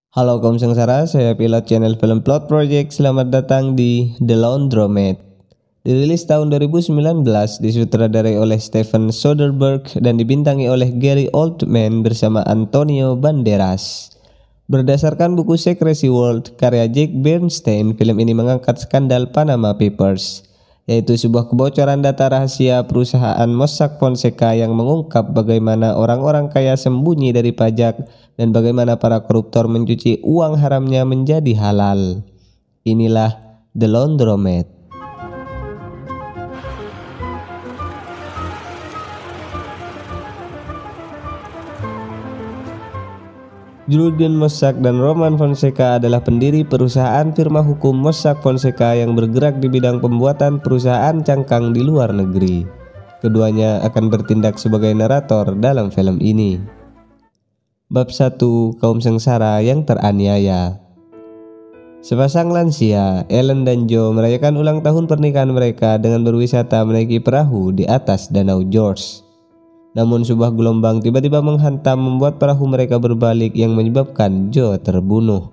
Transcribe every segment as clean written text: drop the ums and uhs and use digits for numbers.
Halo kaum sengsara, saya pilot channel Film Plot Project. Selamat datang di The Laundromat. Dirilis tahun 2019, disutradarai oleh Steven Soderbergh dan dibintangi oleh Gary Oldman bersama Antonio Banderas. Berdasarkan buku Secrecy World karya Jake Bernstein, film ini mengangkat skandal Panama Papers, yaitu sebuah kebocoran data rahasia perusahaan Mossack Fonseca yang mengungkap bagaimana orang-orang kaya sembunyi dari pajak dan bagaimana para koruptor mencuci uang haramnya menjadi halal. Inilah The Laundromat. Julian Mossack dan Roman Fonseca adalah pendiri perusahaan firma hukum Mossack Fonseca yang bergerak di bidang pembuatan perusahaan cangkang di luar negeri. Keduanya akan bertindak sebagai narator dalam film ini. Bab 1. Kaum sengsara yang teraniaya. Sepasang lansia, Ellen dan Joe, merayakan ulang tahun pernikahan mereka dengan berwisata menaiki perahu di atas Danau George. Namun sebuah gelombang tiba-tiba menghantam membuat perahu mereka berbalik yang menyebabkan Joe terbunuh.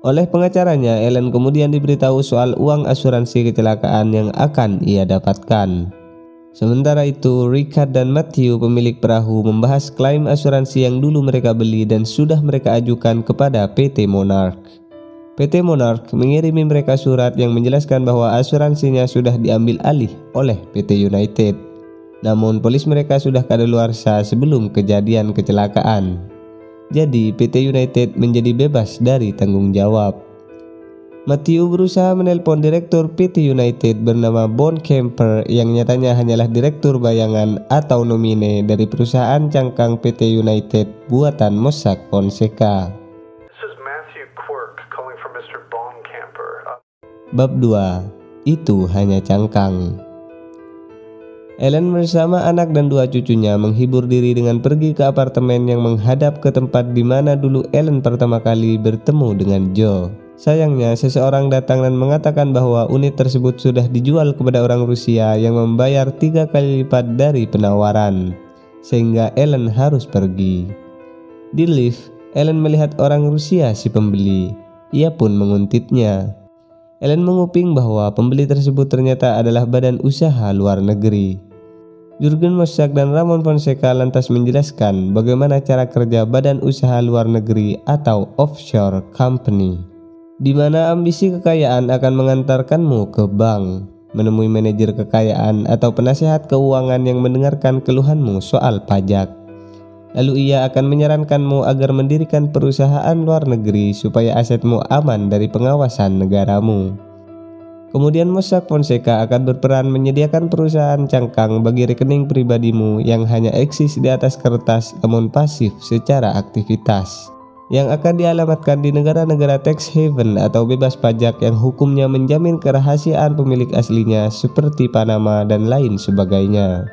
Oleh pengacaranya, Ellen kemudian diberitahu soal uang asuransi kecelakaan yang akan ia dapatkan. Sementara itu, Richard dan Matthew, pemilik perahu, membahas klaim asuransi yang dulu mereka beli dan sudah mereka ajukan kepada PT Monarch. PT Monarch mengirimi mereka surat yang menjelaskan bahwa asuransinya sudah diambil alih oleh PT United. Namun polis mereka sudah kadaluarsa sebelum kejadian kecelakaan. Jadi PT United menjadi bebas dari tanggung jawab. Matthew berusaha menelpon direktur PT United bernama Bon Kemper yang nyatanya hanyalah direktur bayangan atau nomine dari perusahaan cangkang PT United buatan Mossack Fonseca. Bab 2. Itu hanya cangkang. Ellen bersama anak dan dua cucunya menghibur diri dengan pergi ke apartemen yang menghadap ke tempat di mana dulu Ellen pertama kali bertemu dengan Joe. Sayangnya, seseorang datang dan mengatakan bahwa unit tersebut sudah dijual kepada orang Rusia yang membayar 3 kali lipat dari penawaran, sehingga Ellen harus pergi. Di lift, Ellen melihat orang Rusia si pembeli. Ia pun menguntitnya. Ellen menguping bahwa pembeli tersebut ternyata adalah badan usaha luar negeri. Jurgen Mossack dan Ramon Fonseca lantas menjelaskan bagaimana cara kerja badan usaha luar negeri atau offshore company, di mana ambisi kekayaan akan mengantarkanmu ke bank, menemui manajer kekayaan atau penasehat keuangan yang mendengarkan keluhanmu soal pajak. Lalu ia akan menyarankanmu agar mendirikan perusahaan luar negeri supaya asetmu aman dari pengawasan negaramu. Kemudian Mossack Fonseca akan berperan menyediakan perusahaan cangkang bagi rekening pribadimu yang hanya eksis di atas kertas namun pasif secara aktivitas, yang akan dialamatkan di negara-negara tax haven atau bebas pajak yang hukumnya menjamin kerahasiaan pemilik aslinya seperti Panama dan lain sebagainya.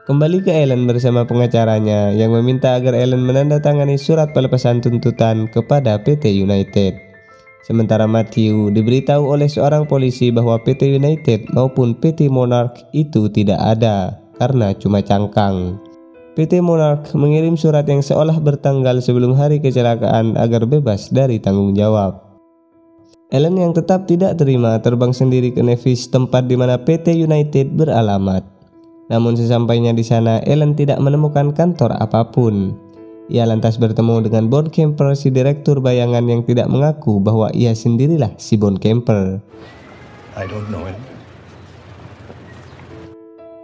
Kembali ke Ellen bersama pengacaranya yang meminta agar Ellen menandatangani surat pelepasan tuntutan kepada PT United. Sementara Matthew diberitahu oleh seorang polisi bahwa PT United maupun PT Monarch itu tidak ada karena cuma cangkang. PT Monarch mengirim surat yang seolah bertanggal sebelum hari kecelakaan agar bebas dari tanggung jawab. Ellen yang tetap tidak terima terbang sendiri ke Nevis, tempat di mana PT United beralamat. Namun sesampainya di sana, Ellen tidak menemukan kantor apapun. Ia lantas bertemu dengan Bon Kemper, si direktur bayangan yang tidak mengaku bahwa ia sendirilah si Bon Kemper. I don't know him.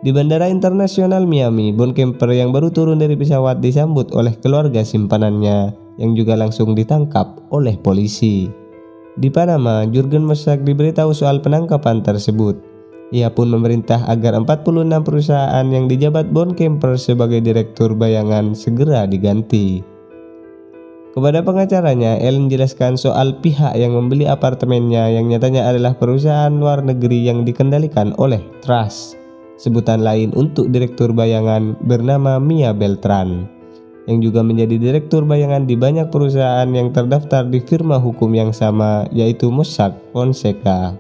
Di Bandara Internasional Miami, Bon Kemper yang baru turun dari pesawat disambut oleh keluarga simpanannya yang juga langsung ditangkap oleh polisi. Di Panama, Jurgen Mossack diberitahu soal penangkapan tersebut. Ia pun memerintah agar 46 perusahaan yang dijabat Bon Kemper sebagai direktur bayangan segera diganti. Kepada pengacaranya, Ellen jelaskan soal pihak yang membeli apartemennya yang nyatanya adalah perusahaan luar negeri yang dikendalikan oleh Trust, sebutan lain untuk direktur bayangan bernama Mia Beltran, yang juga menjadi direktur bayangan di banyak perusahaan yang terdaftar di firma hukum yang sama, yaitu Mossack Fonseca.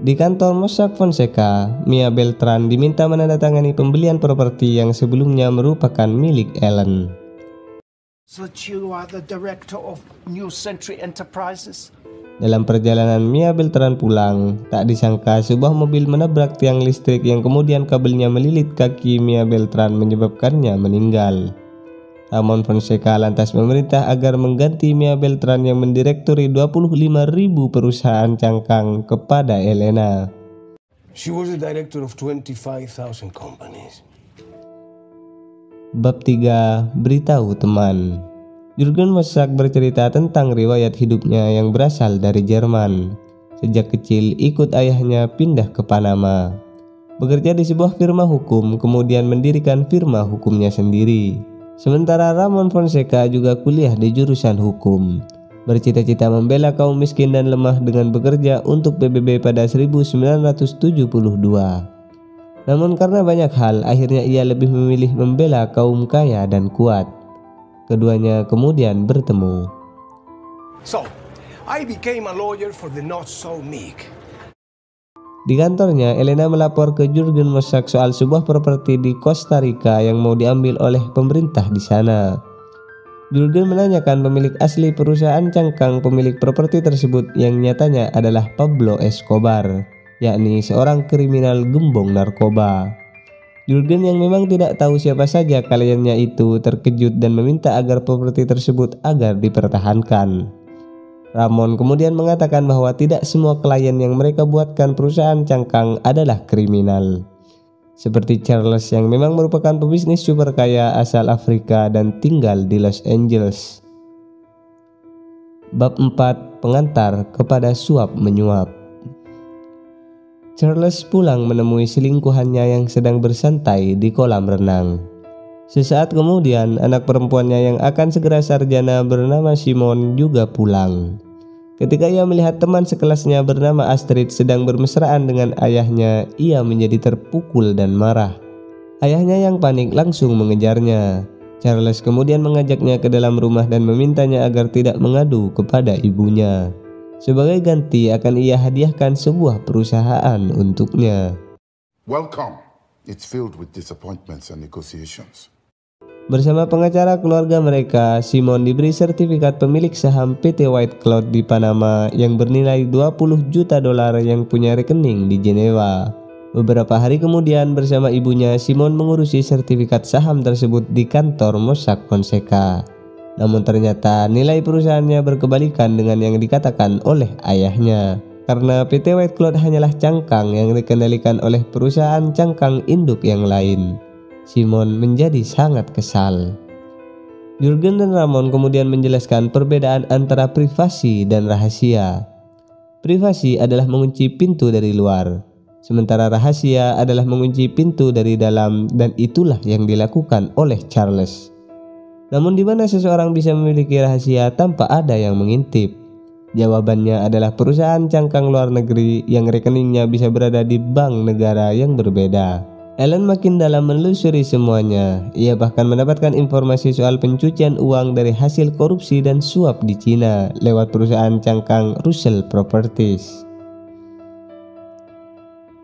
Di kantor Mossack Fonseca, Mia Beltran diminta menandatangani pembelian properti yang sebelumnya merupakan milik Ellen. So you are the director of New Century Enterprises? Dalam perjalanan Mia Beltran pulang, tak disangka sebuah mobil menabrak tiang listrik yang kemudian kabelnya melilit kaki Mia Beltran menyebabkannya meninggal. Ramon Fonseca lantas memerintah agar mengganti Mia Beltran yang mendirektori 25.000 perusahaan cangkang kepada Elena. She was the director of 25,000 companies. Bab 3. Beritahu teman. Jürgen Mossack bercerita tentang riwayat hidupnya yang berasal dari Jerman. Sejak kecil ikut ayahnya pindah ke Panama. Bekerja di sebuah firma hukum, kemudian mendirikan firma hukumnya sendiri. Sementara Ramon Fonseca juga kuliah di jurusan hukum. Bercita-cita membela kaum miskin dan lemah dengan bekerja untuk PBB pada 1972. Namun karena banyak hal, akhirnya ia lebih memilih membela kaum kaya dan kuat. Keduanya kemudian bertemu. So, I became a lawyer for the not so meek. Di kantornya, Elena melapor ke Jürgen Mossack soal sebuah properti di Costa Rica yang mau diambil oleh pemerintah di sana. Jürgen menanyakan pemilik asli perusahaan cangkang pemilik properti tersebut yang nyatanya adalah Pablo Escobar, yakni seorang kriminal gembong narkoba. Jürgen yang memang tidak tahu siapa saja kliennya itu terkejut dan meminta agar properti tersebut agar dipertahankan. Ramon kemudian mengatakan bahwa tidak semua klien yang mereka buatkan perusahaan cangkang adalah kriminal. Seperti Charles yang memang merupakan pebisnis super kaya asal Afrika dan tinggal di Los Angeles. Bab 4. Pengantar kepada suap menyuap. Charles pulang menemui selingkuhannya yang sedang bersantai di kolam renang. Sesaat kemudian, anak perempuannya yang akan segera sarjana bernama Simon juga pulang. Ketika ia melihat teman sekelasnya bernama Astrid sedang bermesraan dengan ayahnya, ia menjadi terpukul dan marah. Ayahnya yang panik langsung mengejarnya. Charles kemudian mengajaknya ke dalam rumah dan memintanya agar tidak mengadu kepada ibunya. Sebagai ganti akan ia hadiahkan sebuah perusahaan untuknya. Welcome. It's filled with disappointments and negotiations. Bersama pengacara keluarga mereka, Simon diberi sertifikat pemilik saham PT White Cloud di Panama yang bernilai $20 juta yang punya rekening di Jenewa. Beberapa hari kemudian bersama ibunya, Simon mengurusi sertifikat saham tersebut di kantor Mossack Fonseca. Namun ternyata nilai perusahaannya berkebalikan dengan yang dikatakan oleh ayahnya. Karena PT White Cloud hanyalah cangkang yang dikendalikan oleh perusahaan cangkang induk yang lain. Simon menjadi sangat kesal. Jürgen dan Ramon kemudian menjelaskan perbedaan antara privasi dan rahasia. Privasi adalah mengunci pintu dari luar, sementara rahasia adalah mengunci pintu dari dalam, dan itulah yang dilakukan oleh Charles. Namun di mana seseorang bisa memiliki rahasia tanpa ada yang mengintip? Jawabannya adalah perusahaan cangkang luar negeri yang rekeningnya bisa berada di bank negara yang berbeda. Ellen makin dalam menelusuri semuanya. Ia bahkan mendapatkan informasi soal pencucian uang dari hasil korupsi dan suap di Cina lewat perusahaan cangkang Russell Properties.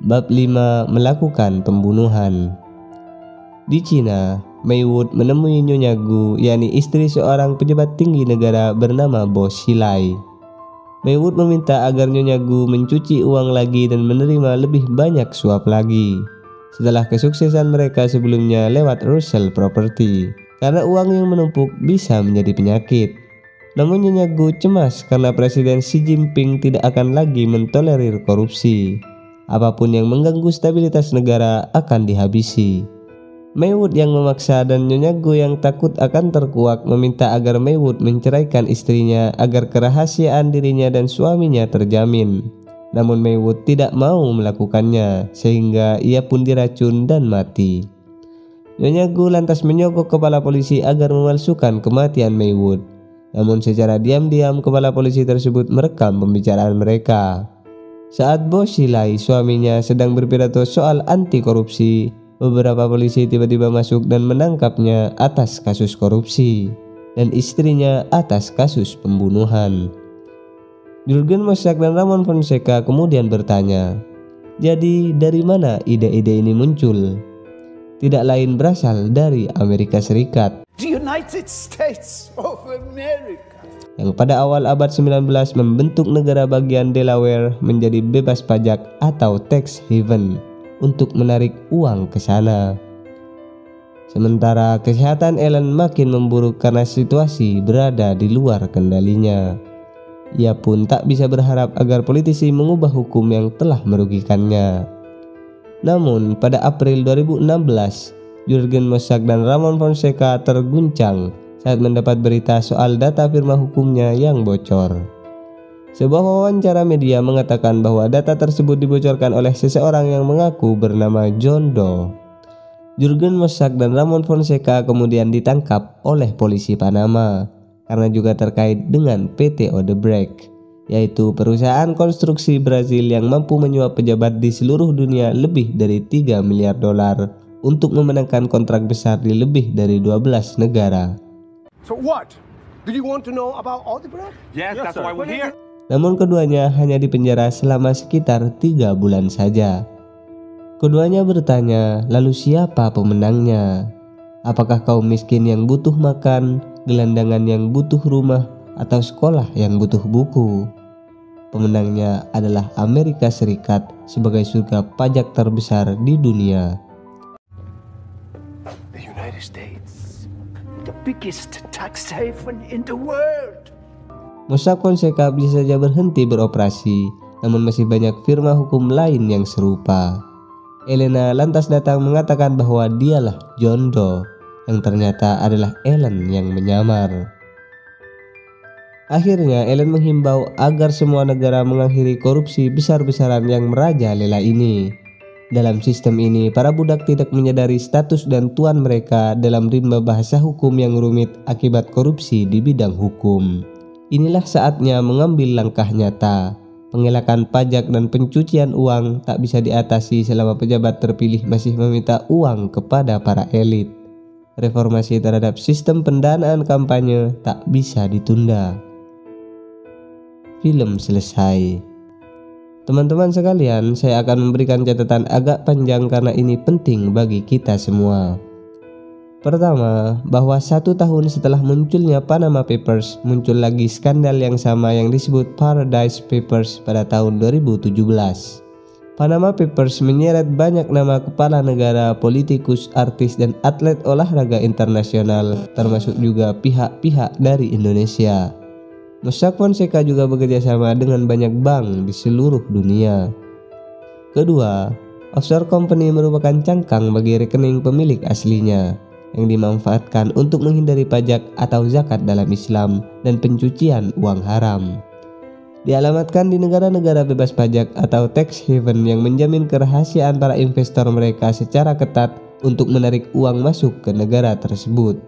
Bab 5. Melakukan pembunuhan. Di Cina, Maywood menemui Nyonya Gu, yakni istri seorang pejabat tinggi negara bernama Bo Xilai. Maywood meminta agar Nyonya Gu mencuci uang lagi dan menerima lebih banyak suap lagi. Setelah kesuksesan mereka sebelumnya lewat Russell Property, karena uang yang menumpuk bisa menjadi penyakit. Namun Nyonya Gu cemas karena Presiden Xi Jinping tidak akan lagi mentolerir korupsi. Apapun yang mengganggu stabilitas negara akan dihabisi. Maywood yang memaksa dan Nyonya Gu yang takut akan terkuak meminta agar Maywood menceraikan istrinya agar kerahasiaan dirinya dan suaminya terjamin. Namun Maywood tidak mau melakukannya, sehingga ia pun diracun dan mati. Nyonya Gu lantas menyogok kepala polisi agar memalsukan kematian Maywood. Namun secara diam-diam kepala polisi tersebut merekam pembicaraan mereka. Saat Bo Xilai, suaminya, sedang berpidato soal anti korupsi, beberapa polisi tiba-tiba masuk dan menangkapnya atas kasus korupsi, dan istrinya atas kasus pembunuhan. Jurgen Mossack dan Ramon Fonseca kemudian bertanya, jadi dari mana ide-ide ini muncul? Tidak lain berasal dari Amerika Serikat, The United States of America. yang pada awal abad 19 membentuk negara bagian Delaware menjadi bebas pajak atau tax haven untuk menarik uang ke sana. Sementara kesehatan Ellen makin memburuk karena situasi berada di luar kendalinya. Ia pun tak bisa berharap agar politisi mengubah hukum yang telah merugikannya. Namun pada April 2016, Jurgen Mossack dan Ramon Fonseca terguncang saat mendapat berita soal data firma hukumnya yang bocor. Sebuah wawancara media mengatakan bahwa data tersebut dibocorkan oleh seseorang yang mengaku bernama John Doe. Jurgen Mossack dan Ramon Fonseca kemudian ditangkap oleh polisi Panama karena juga terkait dengan PT Odebrecht, yaitu perusahaan konstruksi Brazil yang mampu menyuap pejabat di seluruh dunia lebih dari 3 miliar dolar untuk memenangkan kontrak besar di lebih dari 12 negara. So what? Do you want to know about Odebrecht? Yes, that's why we're here. Namun keduanya hanya dipenjara selama sekitar 3 bulan saja. Keduanya bertanya, lalu siapa pemenangnya? Apakah kaum miskin yang butuh makan, gelandangan yang butuh rumah, atau sekolah yang butuh buku? Pemenangnya adalah Amerika Serikat sebagai surga pajak terbesar di dunia. The United States, the biggest tax haven in the world. Mossack Fonseca bisa saja berhenti beroperasi, namun masih banyak firma hukum lain yang serupa. Elena lantas datang mengatakan bahwa dialah John Doe, yang ternyata adalah Ellen yang menyamar. Akhirnya Ellen menghimbau agar semua negara mengakhiri korupsi besar-besaran yang merajalela ini. Dalam sistem ini, para budak tidak menyadari status dan tuan mereka dalam rimba bahasa hukum yang rumit akibat korupsi di bidang hukum. Inilah saatnya mengambil langkah nyata. Pengelakan pajak dan pencucian uang tak bisa diatasi selama pejabat terpilih masih meminta uang kepada para elit. Reformasi terhadap sistem pendanaan kampanye tak bisa ditunda. Film selesai. Teman-teman sekalian, saya akan memberikan catatan agak panjang karena ini penting bagi kita semua. Pertama, bahwa 1 tahun setelah munculnya Panama Papers, muncul lagi skandal yang sama yang disebut Paradise Papers pada tahun 2017. Panama Papers menyeret banyak nama kepala negara, politikus, artis, dan atlet olahraga internasional, termasuk juga pihak-pihak dari Indonesia. Mossack Fonseca juga bekerjasama dengan banyak bank di seluruh dunia. Kedua, offshore company merupakan cangkang bagi rekening pemilik aslinya, yang dimanfaatkan untuk menghindari pajak atau zakat dalam Islam dan pencucian uang haram. Dialamatkan di negara-negara bebas pajak atau tax haven yang menjamin kerahasiaan para investor mereka secara ketat untuk menarik uang masuk ke negara tersebut.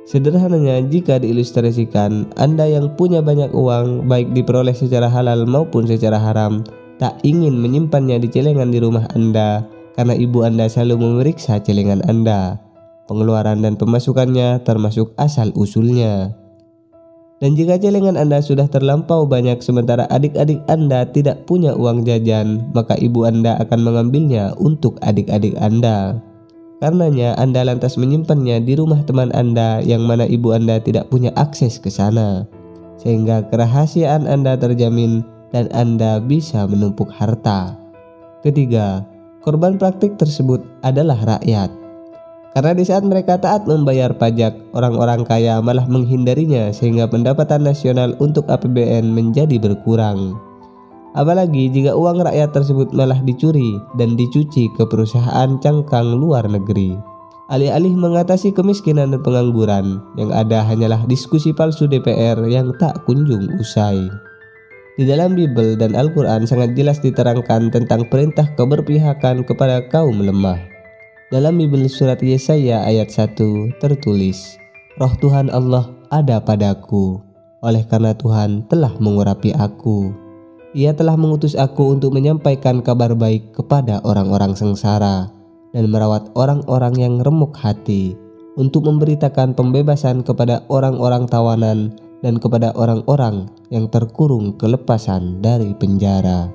Sederhananya, jika diilustrasikan, Anda yang punya banyak uang, baik diperoleh secara halal maupun secara haram, tak ingin menyimpannya di celengan di rumah Anda karena ibu Anda selalu memeriksa celengan Anda, pengeluaran dan pemasukannya termasuk asal-usulnya. Dan jika celengan Anda sudah terlampau banyak sementara adik-adik Anda tidak punya uang jajan, maka ibu Anda akan mengambilnya untuk adik-adik Anda. Karenanya Anda lantas menyimpannya di rumah teman Anda yang mana ibu Anda tidak punya akses ke sana, sehingga kerahasiaan Anda terjamin dan Anda bisa menumpuk harta. Ketiga, korban praktik tersebut adalah rakyat. Karena di saat mereka taat membayar pajak, orang-orang kaya malah menghindarinya sehingga pendapatan nasional untuk APBN menjadi berkurang. Apalagi jika uang rakyat tersebut malah dicuri dan dicuci ke perusahaan cangkang luar negeri. Alih-alih mengatasi kemiskinan dan pengangguran, yang ada hanyalah diskusi palsu DPR yang tak kunjung usai. Di dalam Bible dan Al-Quran sangat jelas diterangkan tentang perintah keberpihakan kepada kaum lemah. Dalam Bible surat Yesaya ayat 1 tertulis, Roh Tuhan Allah ada padaku, oleh karena Tuhan telah mengurapi aku. Ia telah mengutus aku untuk menyampaikan kabar baik kepada orang-orang sengsara dan merawat orang-orang yang remuk hati, untuk memberitakan pembebasan kepada orang-orang tawanan dan kepada orang-orang yang terkurung kelepasan dari penjara.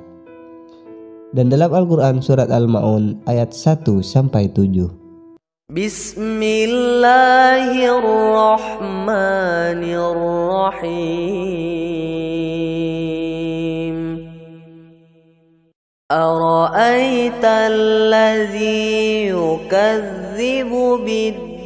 Dan dalam Al-Quran surat Al-Ma'un ayat 1-7. Bismillahirrahmanirrahim. Ara'aita allazi yukadzibu biddin,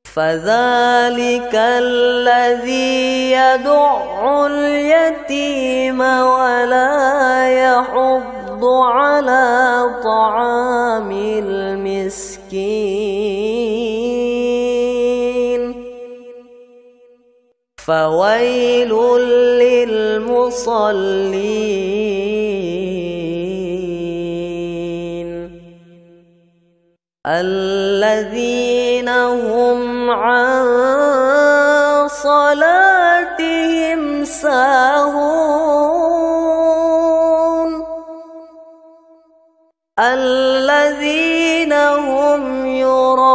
fadzalika allazi yad'ul yatima wa la yahuddu ala ta'amil miskin, fawailul lil musallin alladzina hum an salatihim sahun, alladzina hum yura'un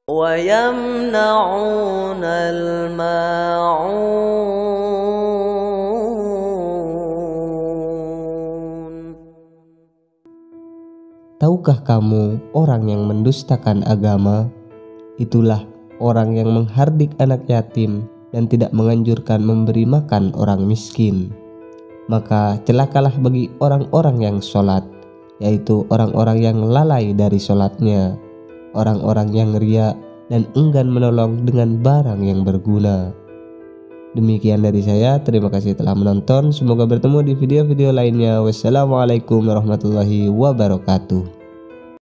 wa yamna'una al-ma'un. Tahukah kamu orang yang mendustakan agama? Itulah orang yang menghardik anak yatim dan tidak menganjurkan memberi makan orang miskin. Maka celakalah bagi orang-orang yang sholat, yaitu orang-orang yang lalai dari sholatnya, orang-orang yang riya dan enggan menolong dengan barang yang berguna. Demikian dari saya, terima kasih telah menonton. Semoga bertemu di video-video lainnya. Wassalamualaikum warahmatullahi wabarakatuh.